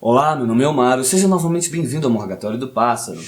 Olá, meu nome é Omaro, seja novamente bem-vindo ao Morgatório do Pássaro.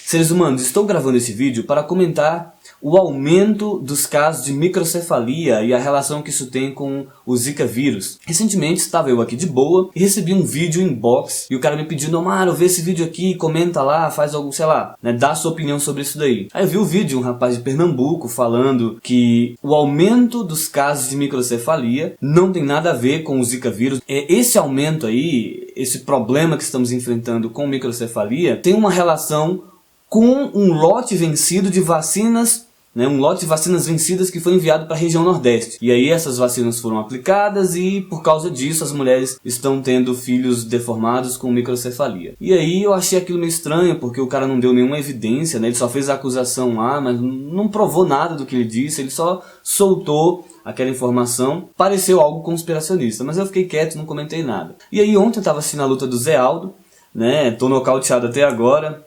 Seres humanos, estou gravando esse vídeo para comentar o aumento dos casos de microcefalia e a relação que isso tem com o Zika vírus. Recentemente estava eu aqui de boa e recebi um vídeo inbox e o cara me pedindo: Omaro, vê esse vídeo aqui, comenta lá, faz algo, sei lá, né, dá a sua opinião sobre isso daí. Aí eu vi o vídeo, um rapaz de Pernambuco falando que o aumento dos casos de microcefalia não tem nada a ver com o Zika vírus. Esse aumento aí, esse problema que estamos enfrentando com microcefalia, tem uma relação com um lote vencido de vacinas, um lote de vacinas vencidas que foi enviado para a região Nordeste. E aí essas vacinas foram aplicadas e por causa disso as mulheres estão tendo filhos deformados com microcefalia. E aí eu achei aquilo meio estranho, porque o cara não deu nenhuma evidência, né? Ele só fez a acusação lá, mas não provou nada do que ele disse, ele só soltou aquela informação. Pareceu algo conspiracionista, mas eu fiquei quieto, não comentei nada. E aí ontem eu estava assistindo a luta do Zé Aldo, né? Tô nocauteado até agora.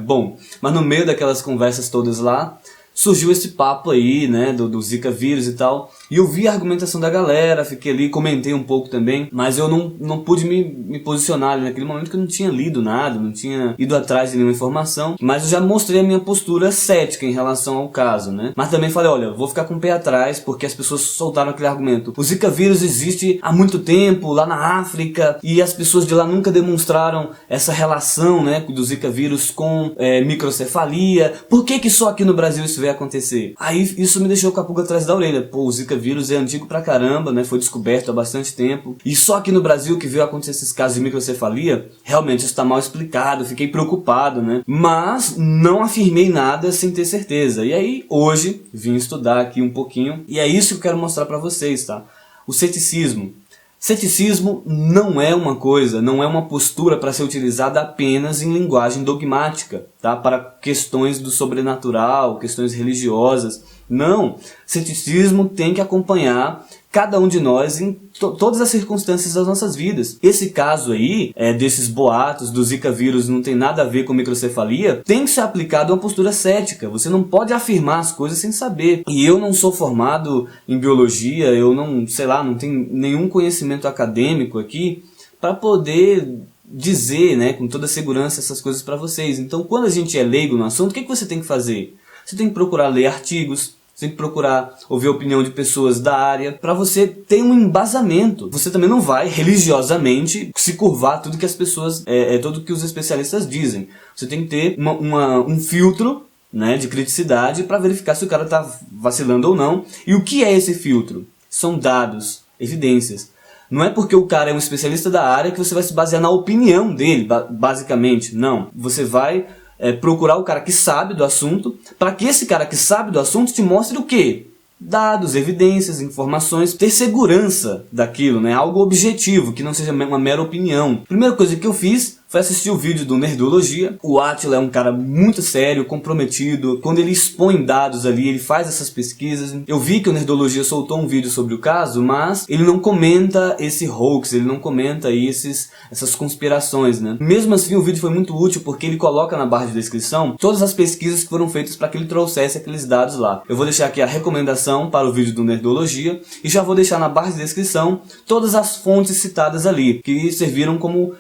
Bom, mas no meio daquelas conversas todas lá, surgiu esse papo aí, né, do Zika vírus e tal, e eu vi a argumentação da galera, fiquei ali, comentei um pouco também, mas eu não pude me posicionar ali naquele momento, que eu não tinha lido nada, não tinha ido atrás de nenhuma informação, mas eu já mostrei a minha postura cética em relação ao caso, né, mas também falei, olha, vou ficar com o pé atrás, porque as pessoas soltaram aquele argumento: o Zika vírus existe há muito tempo, lá na África, e as pessoas de lá nunca demonstraram essa relação, né, do Zika vírus com microcefalia, por que só aqui no Brasil isso veio acontecer? Aí isso me deixou com a pulga atrás da orelha. Pô, o Zika vírus é antigo pra caramba, né? Foi descoberto há bastante tempo. E só aqui no Brasil que veio acontecer esses casos de microcefalia, realmente isso tá mal explicado, fiquei preocupado, né? Mas não afirmei nada sem ter certeza. E aí, hoje, vim estudar aqui um pouquinho, e é isso que eu quero mostrar pra vocês, tá? O ceticismo. Ceticismo não é uma coisa, não é uma postura para ser utilizada apenas em linguagem dogmática, tá? Para questões do sobrenatural, questões religiosas. Não, ceticismo tem que acompanhar cada um de nós em todas as circunstâncias das nossas vidas. Esse caso aí, desses boatos do Zika vírus não tem nada a ver com microcefalia, tem que ser aplicado uma postura cética. Você não pode afirmar as coisas sem saber. E eu não sou formado em biologia, eu não, sei lá, não tenho nenhum conhecimento acadêmico aqui para poder dizer, né, com toda segurança essas coisas para vocês. Então, quando a gente é leigo no assunto, o que você tem que fazer? Você tem que procurar ler artigos, você tem que procurar ouvir a opinião de pessoas da área, para você ter um embasamento. Você também não vai religiosamente se curvar a tudo que as pessoas, tudo que os especialistas dizem. Você tem que ter um filtro, né, de criticidade para verificar se o cara está vacilando ou não. E o que é esse filtro? São dados, evidências. Não é porque o cara é um especialista da área que você vai se basear na opinião dele, basicamente. Não. Você vai procurar o cara que sabe do assunto, para que esse cara que sabe do assunto te mostre o quê? Dados, evidências, informações, ter segurança daquilo, né? Algo objetivo, que não seja uma mera opinião. Primeira coisa que eu fiz foi assistir o vídeo do Nerdologia. O Átila é um cara muito sério, comprometido. Quando ele expõe dados ali, ele faz essas pesquisas. Eu vi que o Nerdologia soltou um vídeo sobre o caso, mas ele não comenta esse hoax, ele não comenta aí essas conspirações, né? Mesmo assim, o vídeo foi muito útil, porque ele coloca na barra de descrição todas as pesquisas que foram feitas para que ele trouxesse aqueles dados lá. Eu vou deixar aqui a recomendação para o vídeo do Nerdologia e já vou deixar na barra de descrição todas as fontes citadas ali, que serviram como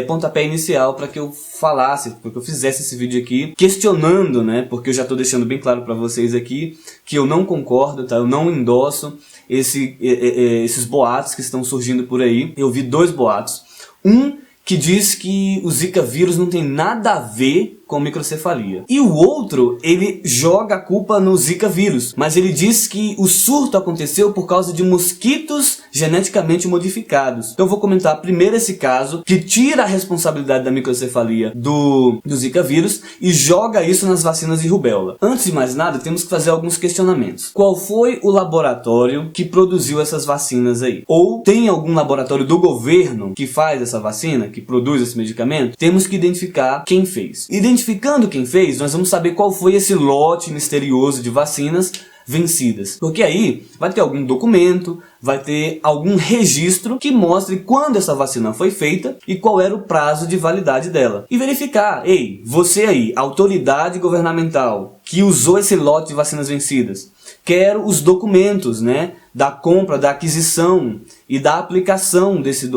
pontapé inicial para que eu falasse, para que eu fizesse esse vídeo aqui, questionando, né, porque eu já estou deixando bem claro para vocês aqui que eu não concordo, tá? Eu não endosso esses boatos que estão surgindo por aí. Eu vi dois boatos. Um que diz que o Zika vírus não tem nada a ver com microcefalia. E o outro, ele joga a culpa no Zika vírus, mas ele diz que o surto aconteceu por causa de mosquitos geneticamente modificados. Então eu vou comentar primeiro esse caso, que tira a responsabilidade da microcefalia do Zika vírus e joga isso nas vacinas de rubéola. Antes de mais nada, temos que fazer alguns questionamentos. Qual foi o laboratório que produziu essas vacinas aí? Ou tem algum laboratório do governo que faz essa vacina, que produz esse medicamento? Temos que identificar quem fez. Identificando quem fez, nós vamos saber qual foi esse lote misterioso de vacinas vencidas. Porque aí vai ter algum documento, vai ter algum registro que mostre quando essa vacina foi feita e qual era o prazo de validade dela. E verificar, ei, você aí, autoridade governamental que usou esse lote de vacinas vencidas, quero os documentos, né, da compra, da aquisição e da aplicação desse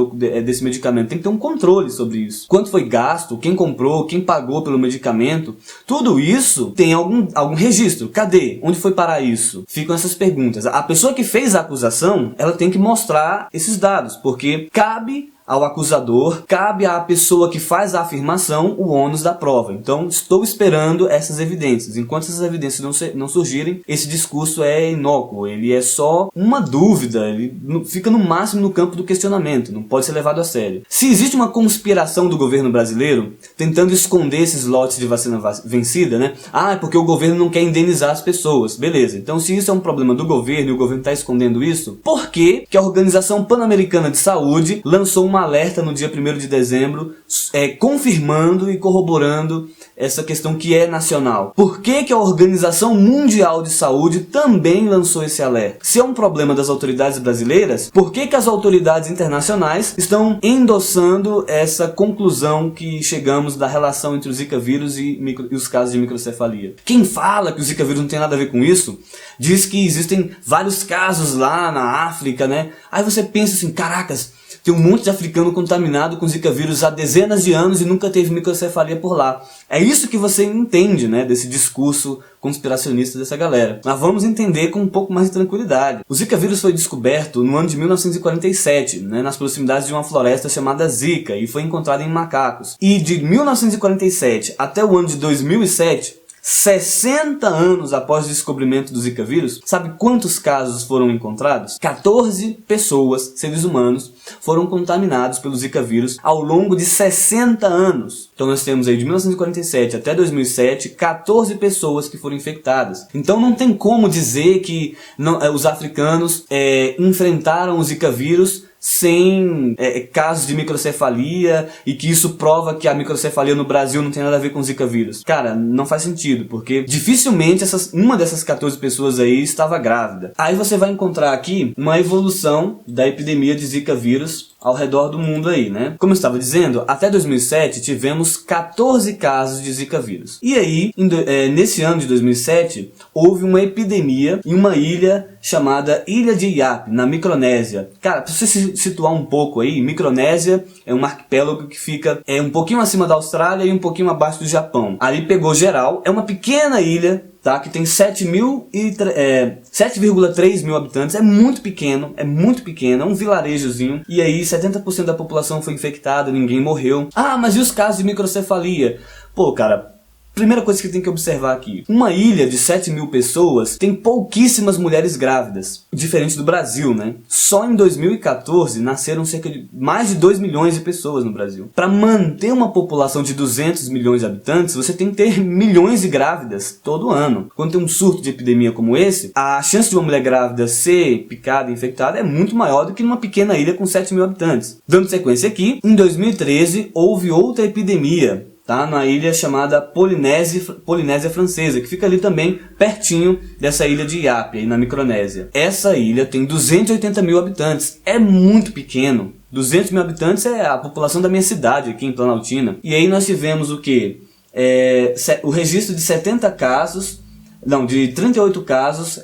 medicamento. Tem que ter um controle sobre isso. Quanto foi gasto, quem comprou, quem pagou pelo medicamento, tudo isso tem algum registro. Cadê? Onde foi parar isso? Ficam essas perguntas. A pessoa que fez a acusação, ela tem que mostrar esses dados, porque cabe ao acusador, cabe à pessoa que faz a afirmação o ônus da prova. Então, estou esperando essas evidências. Enquanto essas evidências não surgirem, esse discurso é inócuo, ele é só uma dúvida, ele fica no máximo no campo do questionamento, não pode ser levado a sério. Se existe uma conspiração do governo brasileiro tentando esconder esses lotes de vacina vencida, né? Ah, é porque o governo não quer indenizar as pessoas. Beleza, então se isso é um problema do governo e o governo está escondendo isso, por que a Organização Pan-Americana de Saúde lançou uma alerta no dia 1º de dezembro, confirmando e corroborando essa questão que é nacional? Por que a Organização Mundial de Saúde também lançou esse alerta? Se é um problema das autoridades brasileiras, por que as autoridades internacionais estão endossando essa conclusão que chegamos da relação entre o Zika vírus e os casos de microcefalia? Quem fala que o Zika vírus não tem nada a ver com isso, diz que existem vários casos lá na África, né? Aí você pensa assim, caracas, tem um monte de africano contaminado com Zika vírus há dezenas de anos e nunca teve microcefalia por lá. É isso que você entende, né, desse discurso conspiracionista dessa galera. Mas vamos entender com um pouco mais de tranquilidade. O Zika vírus foi descoberto no ano de 1947, né, nas proximidades de uma floresta chamada Zika, e foi encontrado em macacos. E de 1947 até o ano de 2007, 60 anos após o descobrimento do Zika vírus, sabe quantos casos foram encontrados? 14 pessoas, seres humanos, foram contaminados pelo Zika vírus ao longo de 60 anos. Então nós temos aí de 1947 até 2007, 14 pessoas que foram infectadas. Então não tem como dizer que os africanos enfrentaram o Zika vírus sem casos de microcefalia e que isso prova que a microcefalia no Brasil não tem nada a ver com Zika vírus. Cara, não faz sentido, porque dificilmente uma dessas 14 pessoas aí estava grávida. Aí você vai encontrar aqui uma evolução da epidemia de Zika vírus ao redor do mundo aí, né? Como eu estava dizendo, até 2007 tivemos 14 casos de Zika vírus. E aí, nesse ano de 2007, houve uma epidemia em uma ilha chamada Ilha de Iap, na Micronésia. Cara, pra você se situar um pouco aí, Micronésia é um arquipélago que fica um pouquinho acima da Austrália e um pouquinho abaixo do Japão. Ali pegou geral, é uma pequena ilha, tá, que tem 7,3 mil habitantes, é muito pequeno, é um vilarejozinho, e aí 70% da população foi infectada, ninguém morreu. Ah, mas e os casos de microcefalia? Pô, cara, primeira coisa que tem que observar aqui, uma ilha de 7 mil pessoas tem pouquíssimas mulheres grávidas, diferente do Brasil, né? Só em 2014 nasceram cerca de mais de 2 milhões de pessoas no Brasil. Para manter uma população de 200 milhões de habitantes, você tem que ter milhões de grávidas todo ano. Quando tem um surto de epidemia como esse, a chance de uma mulher grávida ser picada e infectada é muito maior do que numa pequena ilha com 7 mil habitantes. Dando sequência aqui, em 2013 houve outra epidemia, tá, na ilha chamada Polinésia Francesa, que fica ali também pertinho dessa ilha de Iap, aí na Micronésia. Essa ilha tem 280 mil habitantes, é muito pequeno. 200 mil habitantes é a população da minha cidade aqui em Planaltina. E aí nós tivemos o quê? O registro de 38 casos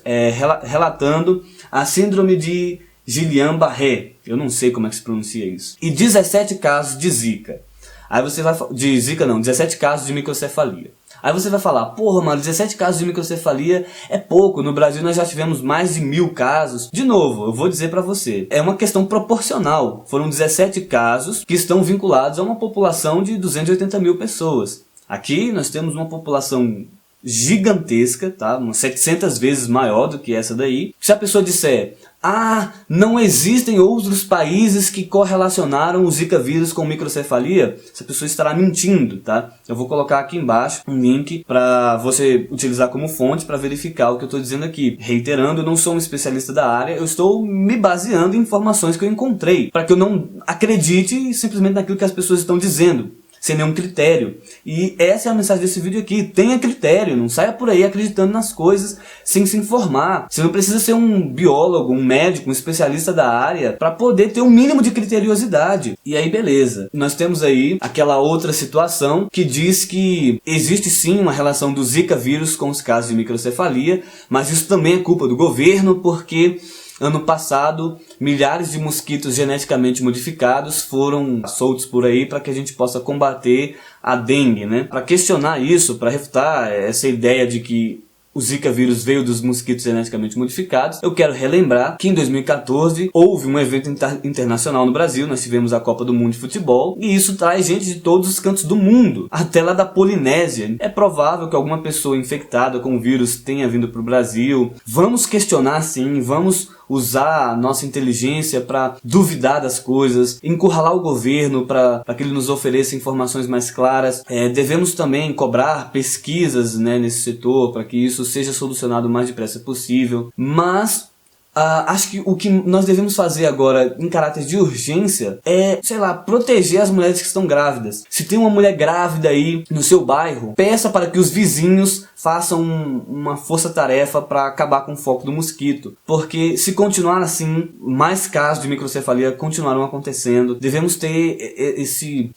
relatando a síndrome de Guillain-Barré, eu não sei como é que se pronuncia isso, e 17 casos de Zika. Aí você vai... 17 casos de microcefalia. Aí você vai falar, porra, mano, 17 casos de microcefalia é pouco. No Brasil nós já tivemos mais de 1000 casos. De novo, eu vou dizer pra você, é uma questão proporcional. Foram 17 casos que estão vinculados a uma população de 280 mil pessoas. Aqui nós temos uma população gigantesca, tá? Umas 700 vezes maior do que essa daí. Se a pessoa disser, ah, não existem outros países que correlacionaram o Zika vírus com microcefalia, essa pessoa estará mentindo, tá? Eu vou colocar aqui embaixo um link para você utilizar como fonte para verificar o que eu estou dizendo aqui. Reiterando, eu não sou um especialista da área, eu estou me baseando em informações que eu encontrei, para que eu não acredite simplesmente naquilo que as pessoas estão dizendo, sem nenhum critério. E essa é a mensagem desse vídeo aqui. Tenha critério, não saia por aí acreditando nas coisas sem se informar. Você não precisa ser um biólogo, um médico, um especialista da área para poder ter um mínimo de criteriosidade. E aí beleza, nós temos aí aquela outra situação que diz que existe sim uma relação do Zika vírus com os casos de microcefalia, mas isso também é culpa do governo, porque ano passado, milhares de mosquitos geneticamente modificados foram soltos por aí para que a gente possa combater a dengue, né? Para questionar isso, para refutar essa ideia de que o Zika vírus veio dos mosquitos geneticamente modificados, eu quero relembrar que em 2014 houve um evento internacional no Brasil, nós tivemos a Copa do Mundo de Futebol, e isso traz gente de todos os cantos do mundo, até lá da Polinésia. É provável que alguma pessoa infectada com o vírus tenha vindo para o Brasil. Vamos questionar sim, vamos usar a nossa inteligência para duvidar das coisas, encurralar o governo para que ele nos ofereça informações mais claras. Devemos também cobrar pesquisas, né, nesse setor para que isso seja solucionado o mais depressa possível. Mas acho que o que nós devemos fazer agora em caráter de urgência é, sei lá, proteger as mulheres que estão grávidas. Se tem uma mulher grávida aí no seu bairro, peça para que os vizinhos façam uma força-tarefa para acabar com o foco do mosquito. Porque se continuar assim, mais casos de microcefalia continuarão acontecendo. Devemos ter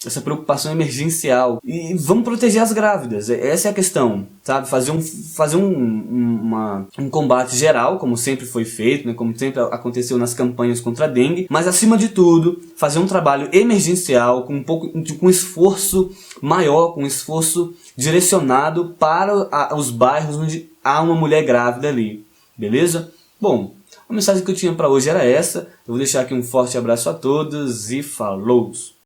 essa preocupação emergencial. E vamos proteger as grávidas. Essa é a questão, sabe? Fazer um combate geral, como sempre foi feito, né? Como sempre aconteceu nas campanhas contra a dengue. Mas acima de tudo, fazer um trabalho emergencial com um esforço maior, com um esforço direcionado para os bairros onde há uma mulher grávida ali, beleza? Bom, a mensagem que eu tinha para hoje era essa. Eu vou deixar aqui um forte abraço a todos e falou!